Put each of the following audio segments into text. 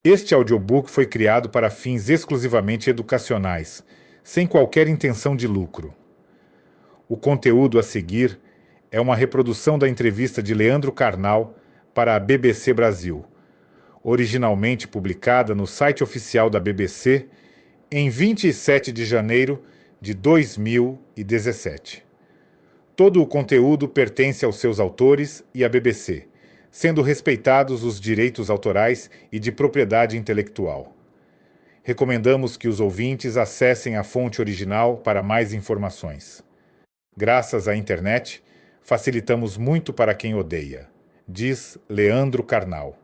Este audiobook foi criado para fins exclusivamente educacionais, sem qualquer intenção de lucro. O conteúdo a seguir é uma reprodução da entrevista de Leandro Carnal para a BBC Brasil, originalmente publicada no site oficial da BBC em 27 de janeiro de 2017. Todo o conteúdo pertence aos seus autores e à BBC, sendo respeitados os direitos autorais e de propriedade intelectual. Recomendamos que os ouvintes acessem a fonte original para mais informações. Graças à internet, facilitamos muito para quem odeia, diz Leandro Carnal.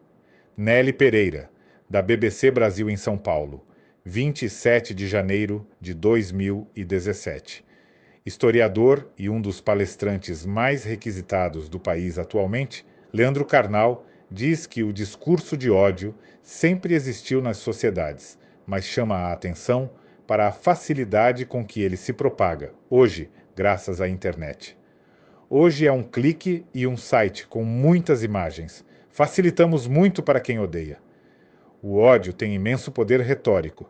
Nelly Pereira, da BBC Brasil em São Paulo, 27 de janeiro de 2017. Historiador e um dos palestrantes mais requisitados do país atualmente, Leandro Carnal diz que o discurso de ódio sempre existiu nas sociedades, mas chama a atenção para a facilidade com que ele se propaga, hoje, graças à internet. Hoje é um clique e um site com muitas imagens. Facilitamos muito para quem odeia. O ódio tem imenso poder retórico.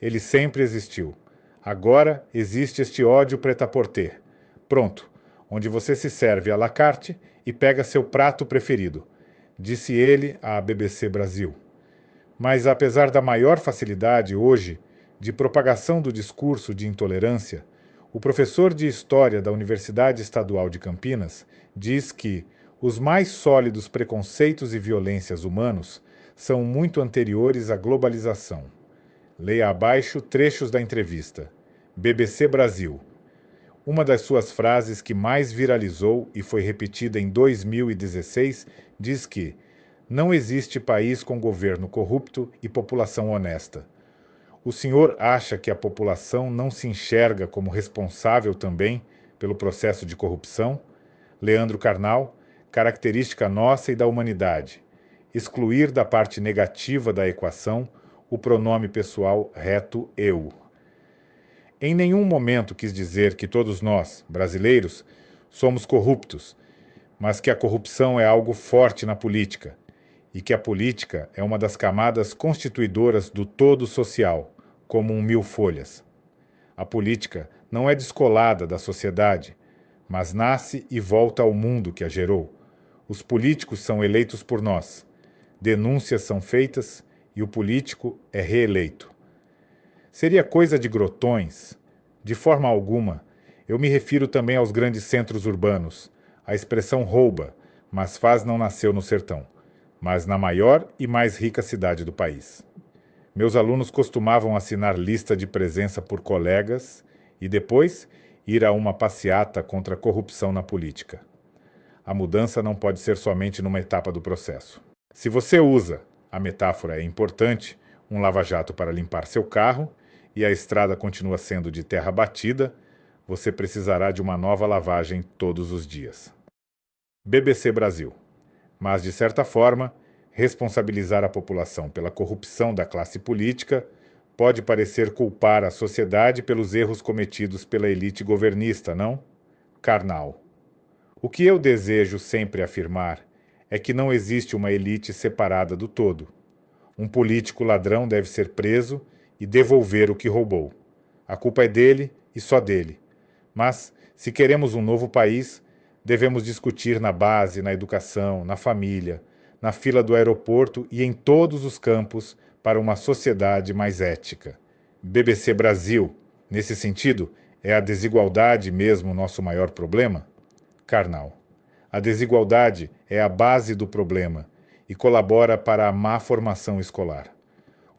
Ele sempre existiu. Agora existe este ódio prêt-à-porter. Pronto, onde você se serve à la carte e pega seu prato preferido, disse ele à BBC Brasil. Mas apesar da maior facilidade hoje de propagação do discurso de intolerância, o professor de História da Universidade Estadual de Campinas diz que os mais sólidos preconceitos e violências humanos são muito anteriores à globalização. Leia abaixo trechos da entrevista. BBC Brasil. Uma das suas frases que mais viralizou e foi repetida em 2016 diz que não existe país com governo corrupto e população honesta. O senhor acha que a população não se enxerga como responsável também pelo processo de corrupção? Leandro Carnal, característica nossa e da humanidade. Excluir da parte negativa da equação o pronome pessoal reto eu. Em nenhum momento quis dizer que todos nós, brasileiros, somos corruptos, mas que a corrupção é algo forte na política e que a política é uma das camadas constituidoras do todo social, como um mil-folhas. A política não é descolada da sociedade, mas nasce e volta ao mundo que a gerou. Os políticos são eleitos por nós. Denúncias são feitas e o político é reeleito. Seria coisa de grotões? De forma alguma. Eu me refiro também aos grandes centros urbanos. A expressão rouba, mas faz não nasceu no sertão, mas na maior e mais rica cidade do país. Meus alunos costumavam assinar lista de presença por colegas e depois ir a uma passeata contra a corrupção na política. A mudança não pode ser somente numa etapa do processo. Se você usa, a metáfora é importante, um lava-jato para limpar seu carro e a estrada continua sendo de terra batida, você precisará de uma nova lavagem todos os dias. BBC Brasil. Mas, de certa forma, responsabilizar a população pela corrupção da classe política pode parecer culpar a sociedade pelos erros cometidos pela elite governista, não? Karnal. O que eu desejo sempre afirmar é que não existe uma elite separada do todo. Um político ladrão deve ser preso e devolver o que roubou. A culpa é dele e só dele. Mas, se queremos um novo país, devemos discutir na base, na educação, na família, na fila do aeroporto e em todos os campos para uma sociedade mais ética. BBC Brasil, nesse sentido, é a desigualdade mesmo nosso maior problema? Karnal. A desigualdade é a base do problema e colabora para a má formação escolar.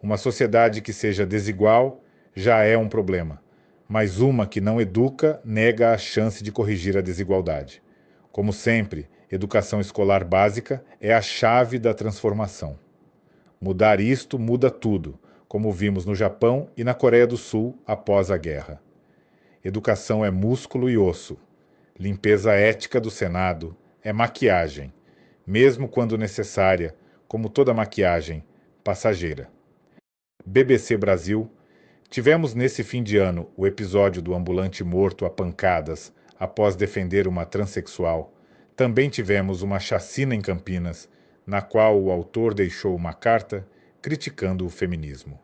Uma sociedade que seja desigual já é um problema, mas uma que não educa nega a chance de corrigir a desigualdade. Como sempre, educação escolar básica é a chave da transformação. Mudar isto muda tudo, como vimos no Japão e na Coreia do Sul após a guerra. Educação é músculo e osso. Limpeza ética do Senado é maquiagem, mesmo quando necessária, como toda maquiagem, passageira. BBC Brasil. Tivemos nesse fim de ano o episódio do ambulante morto a pancadas após defender uma transexual. Também tivemos uma chacina em Campinas, na qual o autor deixou uma carta criticando o feminismo.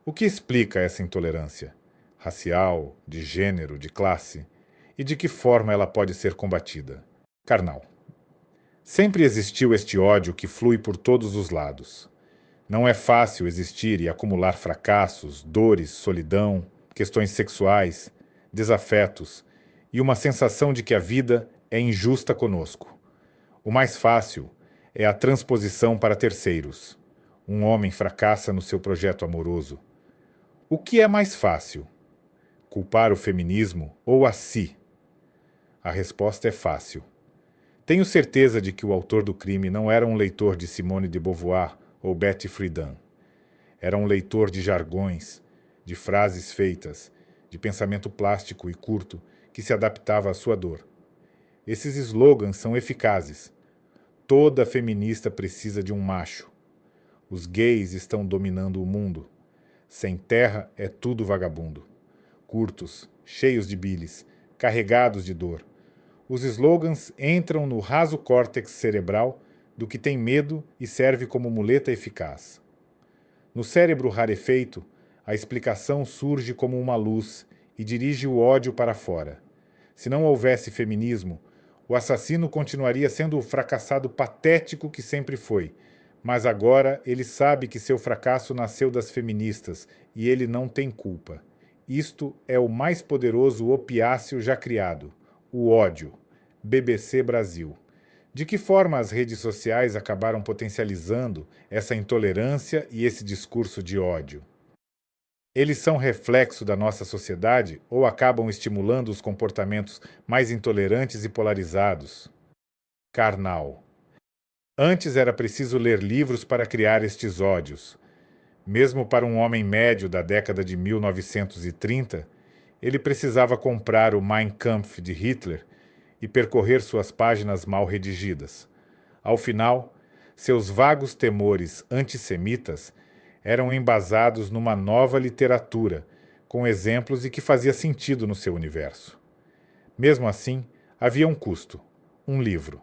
O que explica essa intolerância? Racial, de gênero, de classe? E de que forma ela pode ser combatida? Karnal. Sempre existiu este ódio que flui por todos os lados. Não é fácil existir e acumular fracassos, dores, solidão, questões sexuais, desafetos e uma sensação de que a vida é injusta conosco. O mais fácil é a transposição para terceiros. Um homem fracassa no seu projeto amoroso. O que é mais fácil? Culpar o feminismo ou a si? A resposta é fácil. Tenho certeza de que o autor do crime não era um leitor de Simone de Beauvoir ou Betty Friedan. Era um leitor de jargões, de frases feitas, de pensamento plástico e curto que se adaptava à sua dor. Esses slogans são eficazes. Toda feminista precisa de um macho. Os gays estão dominando o mundo. Sem terra é tudo vagabundo. Curtos, cheios de bilis, carregados de dor. Os slogans entram no raso córtex cerebral do que tem medo e serve como muleta eficaz. No cérebro rarefeito, a explicação surge como uma luz e dirige o ódio para fora. Se não houvesse feminismo, o assassino continuaria sendo o fracassado patético que sempre foi, mas agora ele sabe que seu fracasso nasceu das feministas e ele não tem culpa. Isto é o mais poderoso opiáceo já criado, o ódio. BBC Brasil. De que forma as redes sociais acabaram potencializando essa intolerância e esse discurso de ódio? Eles são reflexo da nossa sociedade ou acabam estimulando os comportamentos mais intolerantes e polarizados? Karnal. Antes era preciso ler livros para criar estes ódios. Mesmo para um homem médio da década de 1930, ele precisava comprar o Mein Kampf de Hitler e percorrer suas páginas mal redigidas. Ao final, seus vagos temores antissemitas eram embasados numa nova literatura, com exemplos e que fazia sentido no seu universo. Mesmo assim, havia um custo, um livro.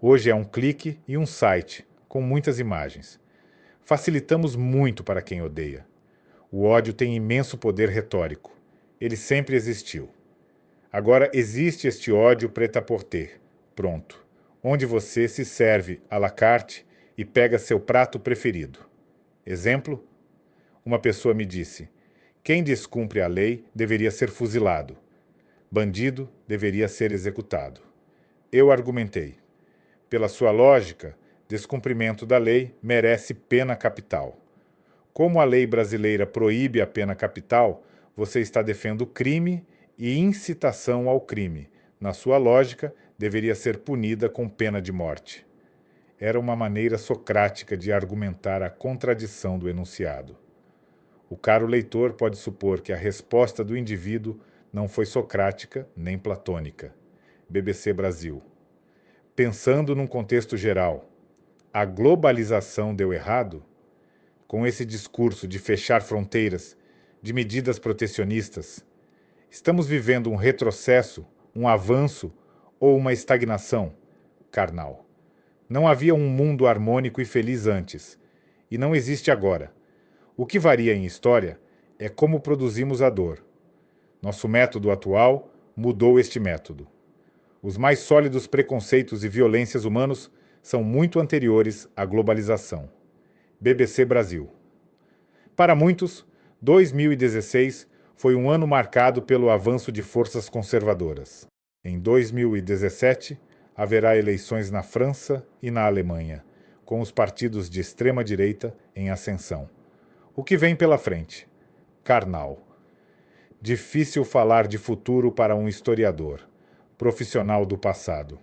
Hoje é um clique e um site, com muitas imagens. Facilitamos muito para quem odeia. O ódio tem imenso poder retórico. Ele sempre existiu. Agora existe este ódio prêt-à-porter, pronto, onde você se serve à la carte e pega seu prato preferido. Exemplo? Uma pessoa me disse: quem descumpre a lei deveria ser fuzilado. Bandido deveria ser executado. Eu argumentei: pela sua lógica, descumprimento da lei merece pena capital. Como a lei brasileira proíbe a pena capital, você está defendendo crime e incitação ao crime. Na sua lógica, deveria ser punida com pena de morte. Era uma maneira socrática de argumentar a contradição do enunciado. O caro leitor pode supor que a resposta do indivíduo não foi socrática nem platônica. BBC Brasil. Pensando num contexto geral, a globalização deu errado? Com esse discurso de fechar fronteiras, de medidas protecionistas, estamos vivendo um retrocesso, um avanço ou uma estagnação? Karnal. Não havia um mundo harmônico e feliz antes, e não existe agora. O que varia em história é como produzimos a dor. Nosso método atual mudou este método. Os mais sólidos preconceitos e violências humanos são muito anteriores à globalização. BBC Brasil. Para muitos, 2016 foi um ano marcado pelo avanço de forças conservadoras. Em 2017, haverá eleições na França e na Alemanha, com os partidos de extrema-direita em ascensão. O que vem pela frente? Karnal. Difícil falar de futuro para um historiador, profissional do passado.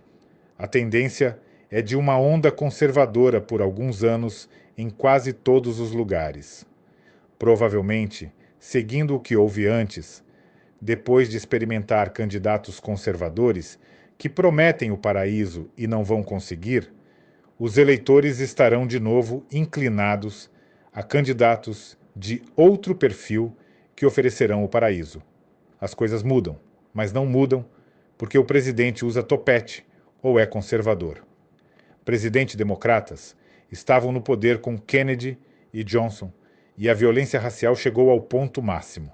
A tendência é de uma onda conservadora por alguns anos em quase todos os lugares. Provavelmente, seguindo o que houve antes, depois de experimentar candidatos conservadores que prometem o paraíso e não vão conseguir, os eleitores estarão de novo inclinados a candidatos de outro perfil que oferecerão o paraíso. As coisas mudam, mas não mudam porque o presidente usa topete ou é conservador. Presidentes democratas estavam no poder com Kennedy e Johnson, e a violência racial chegou ao ponto máximo.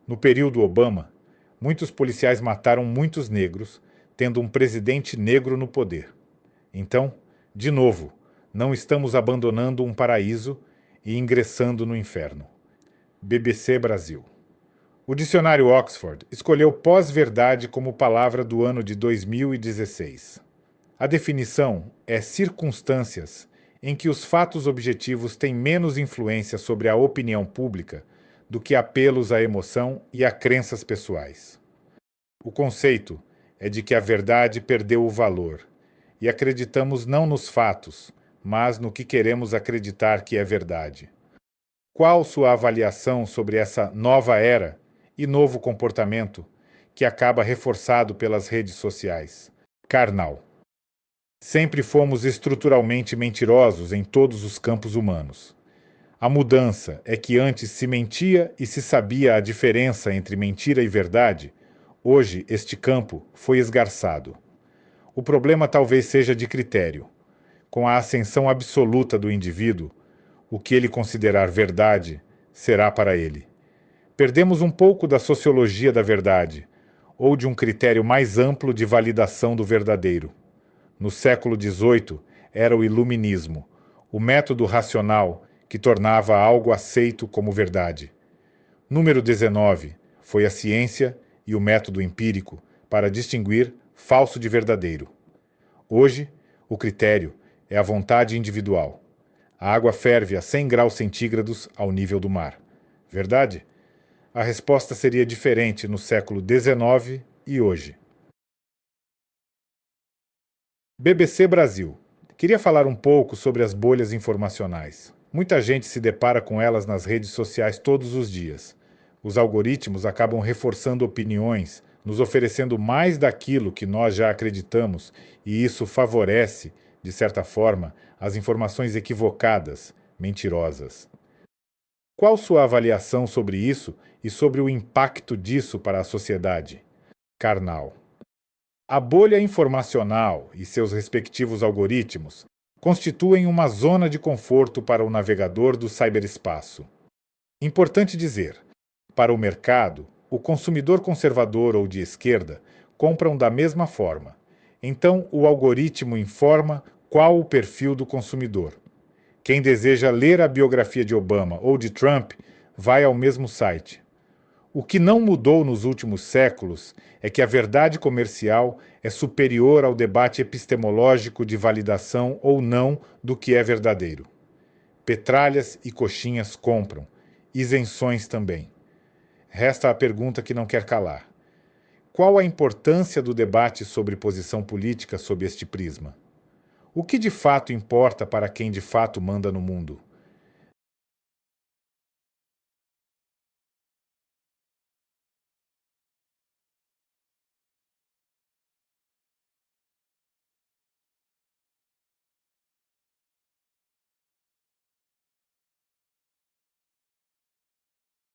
No período Obama, muitos policiais mataram muitos negros, tendo um presidente negro no poder. Então, de novo, não estamos abandonando um paraíso e ingressando no inferno. BBC Brasil. O dicionário Oxford escolheu pós-verdade como palavra do ano de 2016. A definição é circunstâncias em que os fatos objetivos têm menos influência sobre a opinião pública do que apelos à emoção e a crenças pessoais. O conceito é de que a verdade perdeu o valor, e acreditamos não nos fatos, mas no que queremos acreditar que é verdade. Qual sua avaliação sobre essa nova era e novo comportamento que acaba reforçado pelas redes sociais? Karnal. Sempre fomos estruturalmente mentirosos em todos os campos humanos. A mudança é que antes se mentia e se sabia a diferença entre mentira e verdade. Hoje, este campo foi esgarçado. O problema talvez seja de critério. Com a ascensão absoluta do indivíduo, o que ele considerar verdade será para ele. Perdemos um pouco da sociologia da verdade, ou de um critério mais amplo de validação do verdadeiro. No século XVIII, era o iluminismo, o método racional que tornava algo aceito como verdade. Número 19 foi a ciência e o método empírico para distinguir falso de verdadeiro. Hoje, o critério é a vontade individual. A água ferve a 100 graus centígrados ao nível do mar. Verdade? A resposta seria diferente no século XIX e hoje. BBC Brasil. Queria falar um pouco sobre as bolhas informacionais. Muita gente se depara com elas nas redes sociais todos os dias. Os algoritmos acabam reforçando opiniões, nos oferecendo mais daquilo que nós já acreditamos, e isso favorece, de certa forma, as informações equivocadas, mentirosas. Qual sua avaliação sobre isso e sobre o impacto disso para a sociedade? Karnal. A bolha informacional e seus respectivos algoritmos constituem uma zona de conforto para o navegador do ciberespaço. Importante dizer, para o mercado, o consumidor conservador ou de esquerda compram da mesma forma. Então, o algoritmo informa qual o perfil do consumidor. Quem deseja ler a biografia de Obama ou de Trump vai ao mesmo site. O que não mudou nos últimos séculos é que a verdade comercial é superior ao debate epistemológico de validação ou não do que é verdadeiro. Petralhas e coxinhas compram, isenções também. Resta a pergunta que não quer calar. Qual a importância do debate sobre posição política sob este prisma? O que de fato importa para quem de fato manda no mundo?